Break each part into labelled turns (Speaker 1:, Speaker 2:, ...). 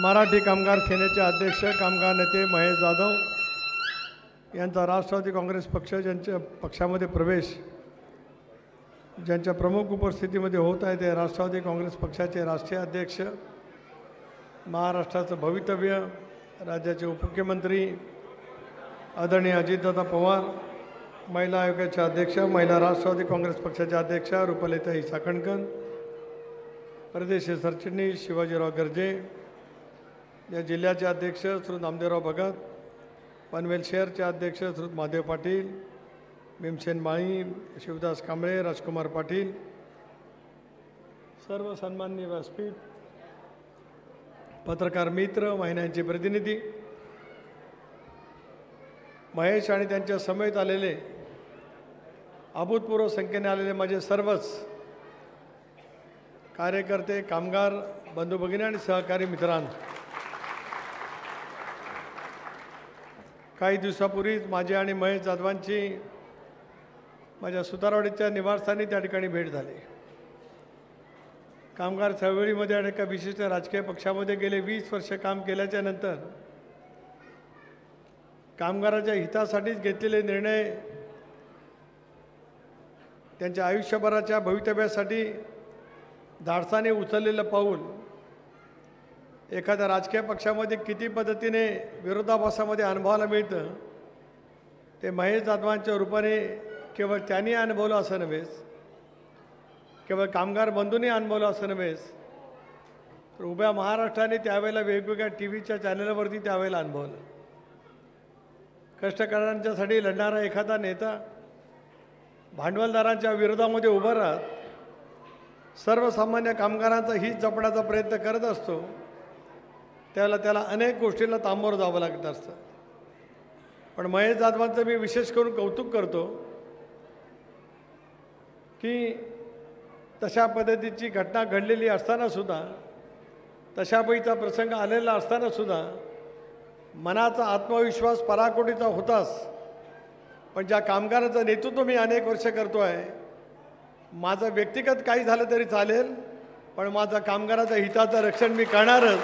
Speaker 1: मराठी कामगार सेनेचे अध्यक्ष कामगार नेते महेश जाधव यांचा राष्ट्रवादी काँग्रेस पक्ष ज्यांच्या पक्षामध्ये प्रवेश ज्यांच्या प्रमुख उपस्थितीमध्ये होत आहे ते राष्ट्रवादी काँग्रेस पक्षाचे राष्ट्रीय अध्यक्ष, महाराष्ट्राचं भवितव्य, राज्याचे उपमुख्यमंत्री आदरणीय अजितदादा पवार, महिला आयोगाच्या अध्यक्ष, महिला राष्ट्रवादी काँग्रेस पक्षाच्या अध्यक्ष रुपालीताई चाकणकर, प्रदेश सरचिटणीस शिवाजीराव गर्जे, या जिल्ह्याचे अध्यक्ष श्री नामदेवराव भगत, पनवेल शहरचे अध्यक्ष श्री महादेव पाटील, भीमसेन माळी, शिवदास कांबळे, राजकुमार पाटील, सर्व सन्माननीय व्यासपीठ, पत्रकार मित्र, वाहिन्यांचे प्रतिनिधी, महेश आणि त्यांच्या समेत आलेले अभूतपूर्व संख्येने आलेले माझे सर्वच कार्यकर्ते, कामगार बंधू भगिनी आणि सहकारी मित्रांनो, काही दिवसापूर्वीच माझी आणि महेश जाधवांची माझ्या सुतारवाडीच्या निवासस्थानी त्या ठिकाणी भेट झाली. कामगार चळवळीमध्ये आणि एका विशिष्ट राजकीय पक्षामध्ये गेले 20 वर्ष काम केल्याच्या नंतर कामगाराच्या हितासाठीच घेतलेले निर्णय, त्यांच्या आयुष्यभराच्या भवितव्यासाठी धाडसाने उचललेलं पाऊल एखाद्या राजकीय पक्षामध्ये किती पद्धतीने विरोधाभासामध्ये अनुभवायला मिळतं ते महेश जाधवांच्या रूपाने केवळ त्यांनी अनुभवलं असं नव्हेच, केवळ कामगार बंधूंनी अनुभवलं असं नव्हेच, तर उभ्या महाराष्ट्राने त्यावेळेला वेगवेगळ्या टीव्हीच्या चॅनलवरती त्यावेळेला अनुभवलं. कष्टकऱ्यांच्यासाठी लढणारा एखादा नेता भांडवलदारांच्या विरोधामध्ये उभा राहत सर्वसामान्य कामगारांचा हित जपण्याचा प्रयत्न करत असतो, त्याला अनेक गोष्टींना सामोरं जावं लागत असतं. पण महेश जाधवांचं मी विशेष करून कौतुक करतो की तशा पद्धतीची घटना घडलेली असतानासुद्धा, तशापैकीचा प्रसंग आलेला असतानासुद्धा मनाचा आत्मविश्वास पराकोटीचा होताच, पण ज्या कामगाराचं नेतृत्व मी अनेक वर्ष करतो आहे, माझं व्यक्तिगत काही झालं तरी चालेल पण माझा कामगाराच्या हिताचं रक्षण मी करणारच,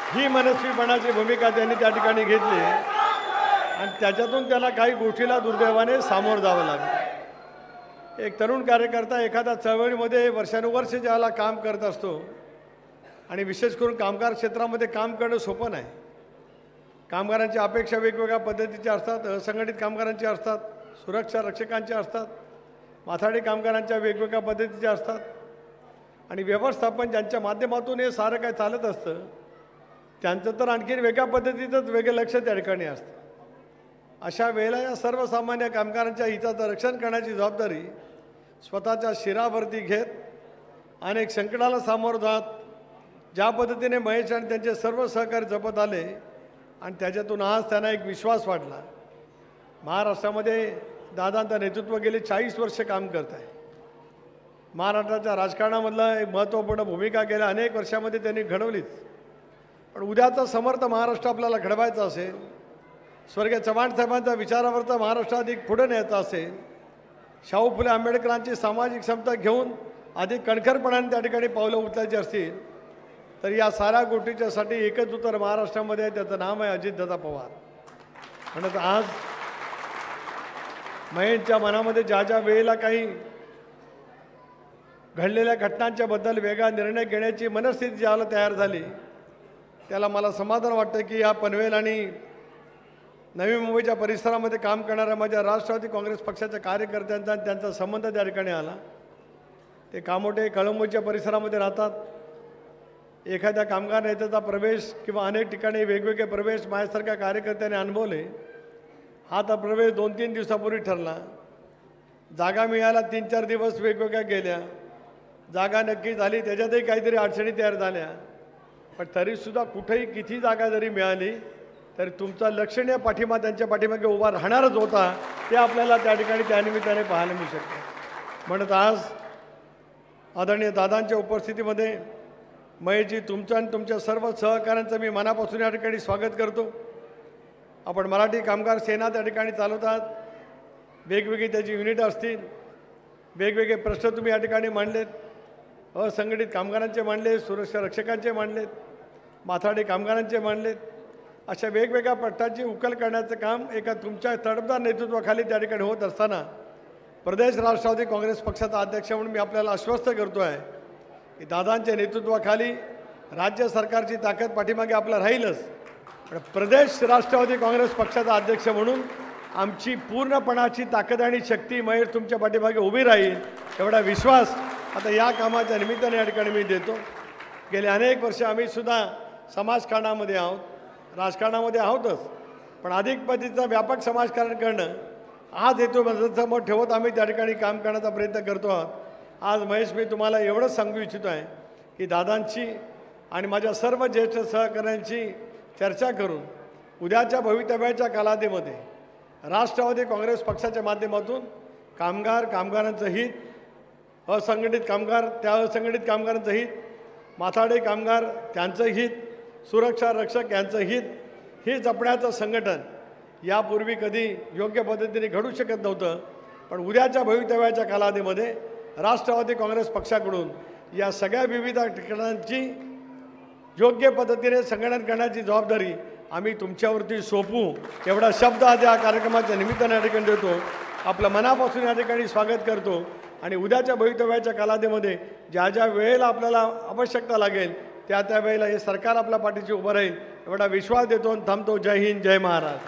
Speaker 1: ही मनस्वीपणाची भूमिका त्यांनी त्या ठिकाणी घेतली आणि त्याच्यातून त्याला काही गोष्टीला दुर्दैवाने सामोरं जावं लागलं. एक तरुण कार्यकर्ता एखाद्या चळवळीमध्ये वर्षानुवर्ष ज्याला काम करत असतो आणि विशेष करून कामगार क्षेत्रामध्ये काम करणं सोपं नाही. कामगारांची अपेक्षा वेगवेगळ्या पद्धतीच्या असतात, असंघटित कामगारांची असतात, सुरक्षा रक्षकांच्या असतात, माथाडी कामगारांच्या वेगवेगळ्या पद्धतीच्या असतात आणि व्यवस्थापन ज्यांच्या माध्यमातून हे सारं काय चालत असतं त्यांचं तर आणखीन वेगळ्या पद्धतीचंच वेगळं लक्ष त्या ठिकाणी असतं. अशा वेळेला या सर्वसामान्य कामगारांच्या हिताचं रक्षण करण्याची जबाबदारी स्वतःच्या शिरावरती घेत अनेक संकटाला सामोरं जात ज्या पद्धतीने महेश आणि त्यांचे सर्व सहकारी जपत आले आणि त्याच्यातून आज त्यांना एक विश्वास वाटला. महाराष्ट्रामध्ये दादांचं नेतृत्व गेले 40 वर्ष काम करत आहे. महाराष्ट्राच्या राजकारणामधलं एक महत्त्वपूर्ण भूमिका गेल्या अनेक वर्षामध्ये त्यांनी घडवलीच. पण उद्याचा समर्थ महाराष्ट्र आपल्याला घडवायचा असेल, स्वर्गीय चव्हाण साहेबांच्या विचारावरचा महाराष्ट्र अधिक पुढे न्यायचा असेल, शाहू फुले आंबेडकरांची सामाजिक समता घेऊन अधिक कणखरपणाने त्या ठिकाणी पावलं उचलायची असतील तर या साऱ्या गोष्टीच्यासाठी एकच उत्तर महाराष्ट्रामध्ये आहे, त्याचं नाव आहे अजितदादा पवार. म्हणत आज महेशच्या मनामध्ये ज्या ज्या वेळेला काही घडलेल्या घटनांच्या बद्दल वेगळा निर्णय घेण्याची मनस्थिती ज्याला तयार झाली त्याला मला समाधान वाटतं की या पनवेल आणि नवी मुंबईच्या परिसरामध्ये काम करणाऱ्या माझ्या राष्ट्रवादी काँग्रेस पक्षाच्या कार्यकर्त्यांचा आणि त्यांचा संबंध त्या ठिकाणी आला. ते कामोठे कळंबोच्या परिसरामध्ये राहतात. एखाद्या कामगार नेत्याचा प्रवेश किंवा अनेक ठिकाणी वेगवेगळे प्रवेश माझ्यासारख्या कार्यकर्त्याने अनुभवले. हा तर प्रवेश 2-3 दिवसापूर्वी ठरला. जागा मिळायला 3-4 दिवस वेगवेगळ्या गेल्या. जागा नक्की झाली, त्याच्यातही काहीतरी अडचणी तयार झाल्या. पण तरीसुद्धा कुठेही किती जागा जरी मिळाली तरी तुमचा लक्षणीय पाठिंबा त्यांच्या पाठीमागे उभा राहणारच होता, ते आपल्याला त्या ठिकाणी त्यानिमित्ताने पाहायला मिळू शकतं. म्हणत आज आदरणीय दादांच्या उपस्थितीमध्ये महेशजी तुमचं आणि तुमच्या सर्व सहकाऱ्यांचं मी मनापासून या ठिकाणी स्वागत करतो. आपण मराठी कामगार सेना त्या ठिकाणी चालवतात. वेगवेगळी त्याची युनिट असतील, वेगवेगळे प्रश्न तुम्ही या ठिकाणी मांडलेत, असंघटित कामगारांचे मांडले, सुरक्षा रक्षकांचे मांडलेत, माथाडी कामगारांचे मांडलेत. अशा वेगवेगळ्या पट्टाची उकल करण्याचं काम एका तुमच्या तडफदार नेतृत्वाखाली त्या ठिकाणी होत असताना प्रदेश राष्ट्रवादी काँग्रेस पक्षाचा अध्यक्ष म्हणून मी आपल्याला आश्वस्त करतो आहे की दादांच्या नेतृत्वाखाली राज्य सरकारची ताकद पाठीमागे आपला राहीलच, पण प्रदेश राष्ट्रवादी काँग्रेस पक्षाचा अध्यक्ष म्हणून आमची पूर्णपणाची ताकद आणि शक्ती महेश तुमच्या पाठीमागे उभी राहील एवढा विश्वास आता या कामाच्या निमित्ताने या ठिकाणी मी देतो. गेले अनेक वर्ष आम्ही सुद्धा समाजकारणामध्ये आहोत, राजकारणामध्ये आहोतच, पण अधिक पद्धतीचं व्यापक समाजकारण करणं आज हेतू समोर ठेवत आम्ही त्या ठिकाणी काम करण्याचा प्रयत्न करतो आहोत. आज महेश मी तुम्हाला एवढंच सांगू इच्छितो आहे की दादांची आणि माझ्या सर्व ज्येष्ठ सहकाऱ्यांची चर्चा करून उद्याच्या भवितव्याच्या कालावधीमध्ये राष्ट्रवादी काँग्रेस पक्षाच्या माध्यमातून कामगारांचं हित, असंघटित कामगार त्या असंघटित कामगारांचं हित, माथाडी कामगार त्यांचं हित, सुरक्षा रक्षक यांचं हित हे जपण्याचं संघटन यापूर्वी कधी योग्य पद्धतीने घडू शकत नव्हतं, पण उद्याच्या भवितव्याच्या कालावधीमध्ये राष्ट्रवादी काँग्रेस पक्षाकडून या सगळ्या विविध ठिकाणांची योग्य पद्धतीने संघटन करण्याची जबाबदारी आम्ही तुमच्यावरती सोपू एवढा शब्द आज या कार्यक्रमाच्या निमित्ताने या ठिकाणी देतो. आपलं मनापासून या ठिकाणी स्वागत करतो आणि उद्याच्या भवितव्याच्या कालावधीमध्ये ज्या ज्या वेळेला आपल्याला आवश्यकता लागेल त्या वेळेला हे सरकार आपल्या पाठीशी उभं राहील एवढा विश्वास देतो आणि थांबतो. जय हिंद, जय महाराष्ट्र.